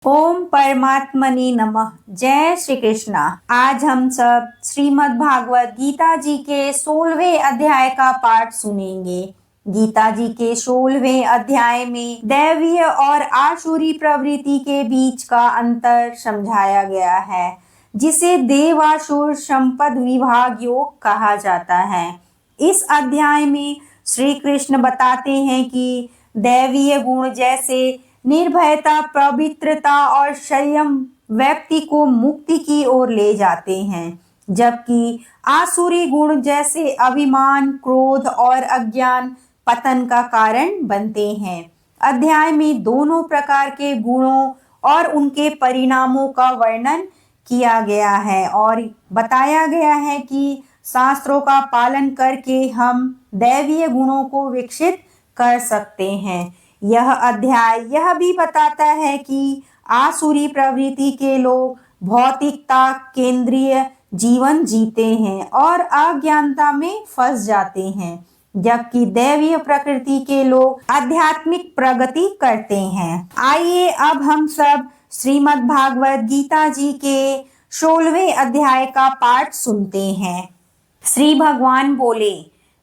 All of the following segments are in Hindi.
ओम परमात्मने नमः। जय श्री कृष्णा। आज हम सब श्रीमद् भागवत गीता जी के 16वें अध्याय का पाठ सुनेंगे। गीता जी के 16वें अध्याय में दैवीय और आसुरी प्रवृत्ति के बीच का अंतर समझाया गया है, जिसे देवासुर संपद विभाग योग कहा जाता है। इस अध्याय में श्री कृष्ण बताते हैं कि दैवीय गुण जैसे निर्भयता, पवित्रता और संयम व्यक्ति को मुक्ति की ओर ले जाते हैं, जबकि आसुरी गुण जैसे अभिमान, क्रोध और अज्ञान पतन का कारण बनते हैं। अध्याय में दोनों प्रकार के गुणों और उनके परिणामों का वर्णन किया गया है और बताया गया है कि शास्त्रों का पालन करके हम दैवीय गुणों को विकसित कर सकते हैं। यह अध्याय यह भी बताता है कि आसुरी प्रवृत्ति के लोग भौतिकता केंद्रीय जीवन जीते हैं और अज्ञानता में फंस जाते हैं, जबकि दैवीय प्रकृति के लोग आध्यात्मिक प्रगति करते हैं। आइए अब हम सब श्रीमद् भागवत गीता जी के 16वें अध्याय का पाठ सुनते हैं। श्री भगवान बोले,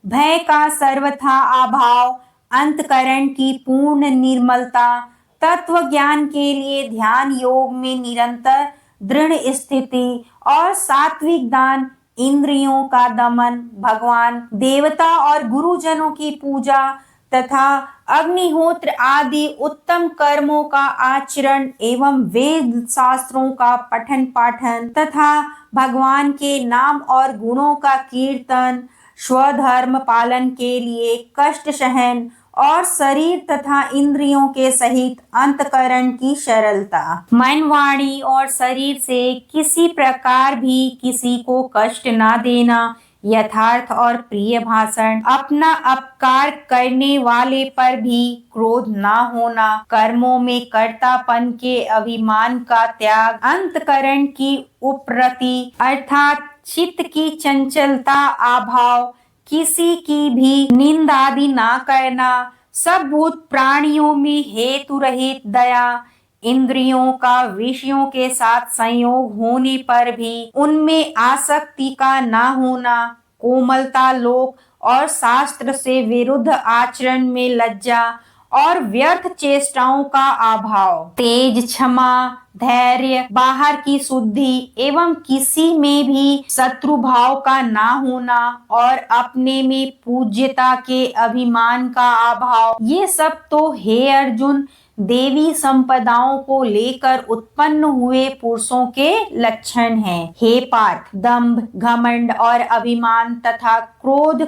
भय का सर्वथा अभाव, अंतकरण की पूर्ण निर्मलता, तत्व ज्ञान के लिए ध्यान योग में निरंतर दृढ़ स्थिति और सात्विक दान, इंद्रियों का दमन, भगवान, देवता और गुरुजनों की पूजा तथा अग्निहोत्र आदि उत्तम कर्मों का आचरण एवं वेद शास्त्रों का पठन पाठन तथा भगवान के नाम और गुणों का कीर्तन, स्वधर्म पालन के लिए कष्ट सहन और शरीर तथा इंद्रियों के सहित अंतकरण की सरलता, मन, वाणी और शरीर से किसी प्रकार भी किसी को कष्ट ना देना, यथार्थ और प्रिय भाषण, अपना अपकार करने वाले पर भी क्रोध ना होना, कर्मों में कर्तापन के अभिमान का त्याग, अंतकरण की उपरति अर्थात चित्त की चंचलता अभाव, किसी की भी निंदा आदि ना करना, सब भूत प्राणियों में हेतु रहित दया, इंद्रियों का विषयों के साथ संयोग होने पर भी उनमें आसक्ति का ना होना, कोमलता, लोक और शास्त्र से विरुद्ध आचरण में लज्जा और व्यर्थ चेष्टाओं का अभाव, तेज, क्षमा, धैर्य, बाहर की शुद्धि एवं किसी में भी शत्रु भाव का ना होना और अपने में पूज्यता के अभिमान का अभाव, ये सब तो हे अर्जुन देवी संपदाओं को लेकर उत्पन्न हुए पुरुषों के लक्षण हैं। हे पार्थ, दंभ, घमंड और अभिमान तथा क्रोध,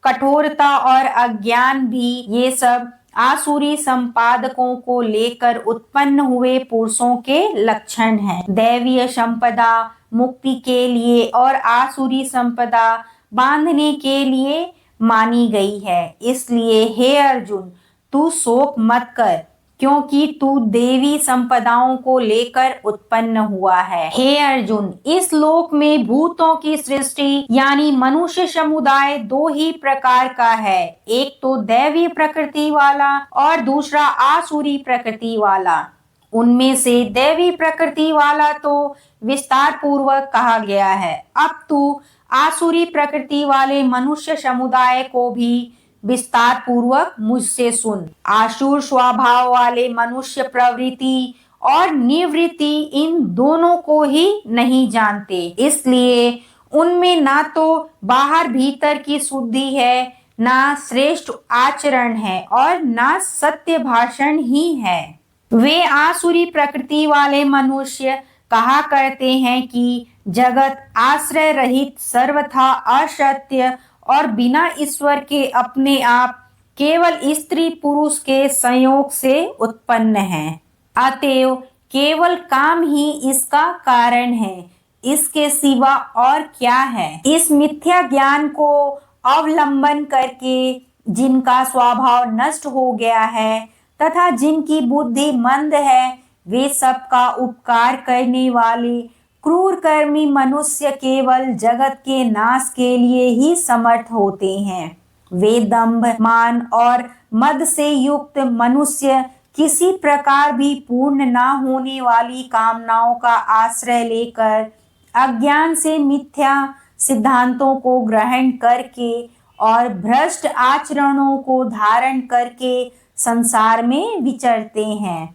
कठोरता और अज्ञान भी ये सब आसुरी संपादकों को लेकर उत्पन्न हुए पुरुषों के लक्षण हैं। दैवीय संपदा मुक्ति के लिए और आसुरी संपदा बांधने के लिए मानी गई है। इसलिए हे अर्जुन, तू शोक मत कर, क्योंकि तू देवी संपदाओं को लेकर उत्पन्न हुआ है। हे अर्जुन, इस लोक में भूतों की सृष्टि यानी मनुष्य समुदाय दो ही प्रकार का है, एक तो दैवी प्रकृति वाला और दूसरा आसुरी प्रकृति वाला। उनमें से दैवी प्रकृति वाला तो विस्तार पूर्वक कहा गया है। अब तू आसुरी प्रकृति वाले मनुष्य समुदाय को भी विस्तार पूर्वक मुझसे सुन। आसुर स्वभाव वाले मनुष्य प्रवृत्ति और निवृत्ति इन दोनों को ही नहीं जानते, इसलिए उनमें ना तो बाहर भीतर की शुद्धि है, ना श्रेष्ठ आचरण है और ना सत्य भाषण ही है। वे आसुरी प्रकृति वाले मनुष्य कहा करते हैं कि जगत आश्रय रहित, सर्वथा असत्य और बिना ईश्वर के अपने आप केवल स्त्री पुरुष के संयोग से उत्पन्न है। अतएव केवल काम ही इसका कारण है, इसके सिवा और क्या है। इस मिथ्या ज्ञान को अवलंबन करके जिनका स्वभाव नष्ट हो गया है तथा जिनकी बुद्धि मंद है, वे सबका उपकार करने वाले क्रूर कर्मी मनुष्य केवल जगत के नाश के लिए ही समर्थ होते हैं। वे दंभ, मान और मद से युक्त मनुष्य किसी प्रकार भी पूर्ण ना होने वाली कामनाओं का आश्रय लेकर अज्ञान से मिथ्या सिद्धांतों को ग्रहण करके और भ्रष्ट आचरणों को धारण करके संसार में विचरते हैं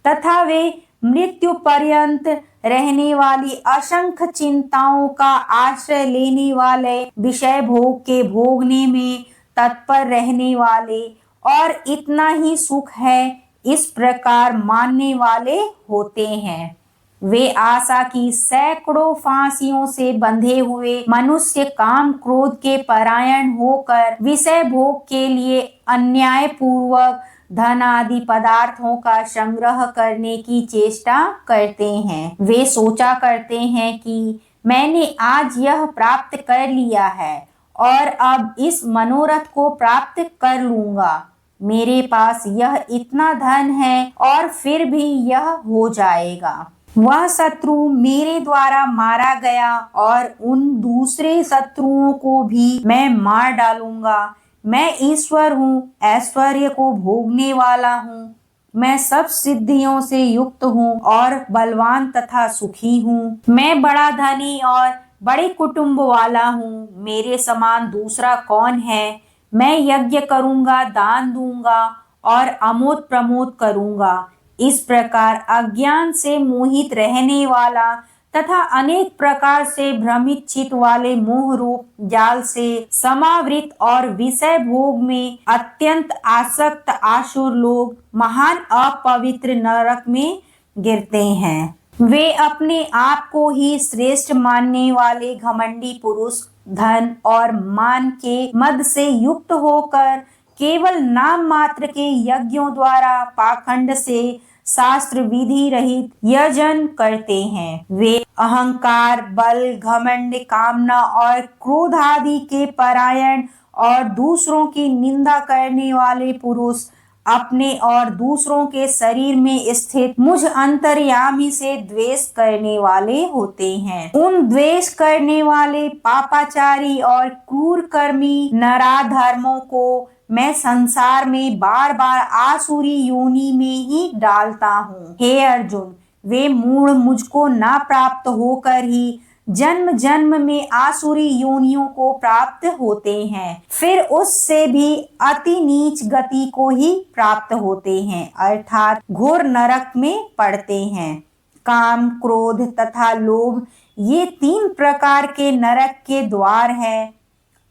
तथा वे मृत्यु पर्यंत रहने वाली असंख्य चिंताओं का आश्रय लेने वाले विषय भोग के भोगने में तत्पर रहने वाले और इतना ही सुख है इस प्रकार मानने वाले होते हैं। वे आशा की सैकड़ों फांसियों से बंधे हुए मनुष्य काम क्रोध के परायण होकर विषय भोग के लिए अन्याय पूर्वक धन आदि पदार्थों का संग्रह करने की चेष्टा करते हैं। वे सोचा करते हैं कि मैंने आज यह प्राप्त कर लिया है और अब इस मनोरथ को प्राप्त कर लूंगा। मेरे पास यह इतना धन है और फिर भी यह हो जाएगा। वह शत्रु मेरे द्वारा मारा गया और उन दूसरे शत्रुओं को भी मैं मार डालूंगा। मैं ईश्वर हूँ, ऐश्वर्य को भोगने वाला हूँ। मैं सब सिद्धियों से युक्त हूँ और बलवान तथा सुखी हूँ। मैं बड़ा धनी और बड़े कुटुंब वाला हूँ। मेरे समान दूसरा कौन है? मैं यज्ञ करूंगा, दान दूंगा और अमोद प्रमोद करूंगा। इस प्रकार अज्ञान से मोहित रहने वाला तथा अनेक प्रकार से भ्रमित चित्त वाले मोह रूप जाल से समावृत और विषय भोग में अत्यंत आसक्त आसुर लोग महान अपवित्र नरक में गिरते हैं। वे अपने आप को ही श्रेष्ठ मानने वाले घमंडी पुरुष धन और मान के मद से युक्त होकर केवल नाम मात्र के यज्ञों द्वारा पाखंड से शास्त्र विधि रहित यजन करते हैं। वे अहंकार, बल, घमंड, कामना और क्रोध आदि के परायण और दूसरों की निंदा करने वाले पुरुष अपने और दूसरों के शरीर में स्थित मुझ अंतर्यामी से द्वेष करने वाले होते हैं। उन द्वेष करने वाले पापाचारी और क्रूर कर्मी नराधर्मों को मैं संसार में बार बार आसुरी योनि में ही डालता हूँ। हे अर्जुन, वे मूढ़ मुझको ना प्राप्त होकर ही जन्म जन्म में आसुरी योनियों को प्राप्त होते हैं, फिर उससे भी अति नीच गति को ही प्राप्त होते हैं, अर्थात घोर नरक में पड़ते हैं। काम, क्रोध तथा लोभ ये 3 प्रकार के नरक के द्वार हैं।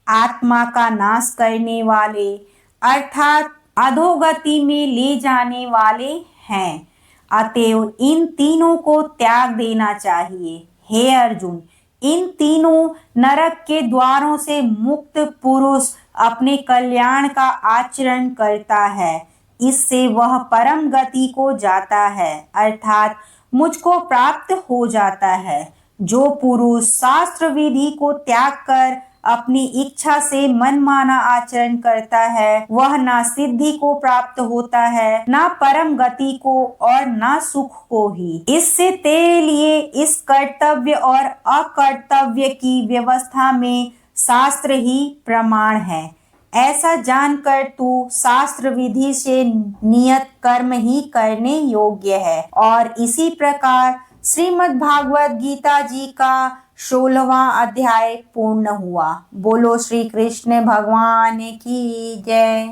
आत्मा का नाश करने वाले अर्थात अधोगति में ले जाने वाले हैं। अतएव इन तीनों को त्याग देना चाहिए। हे अर्जुन, इन तीनों नरक के द्वारों से मुक्त पुरुष अपने कल्याण का आचरण करता है। इससे वह परम गति को जाता है, अर्थात मुझको प्राप्त हो जाता है। जो पुरुष शास्त्र विधि को त्याग कर अपनी इच्छा से मनमाना आचरण करता है, वह ना सिद्धि को प्राप्त होता है, ना परम गति को और ना सुख को ही। इससे तेरे लिए इस कर्तव्य और अकर्तव्य की व्यवस्था में शास्त्र ही प्रमाण है। ऐसा जानकर तू शास्त्र विधि से नियत कर्म ही करने योग्य है। और इसी प्रकार श्रीमद् भागवत गीता जी का 16वां अध्याय पूर्ण हुआ। बोलो श्री कृष्ण भगवान की जय।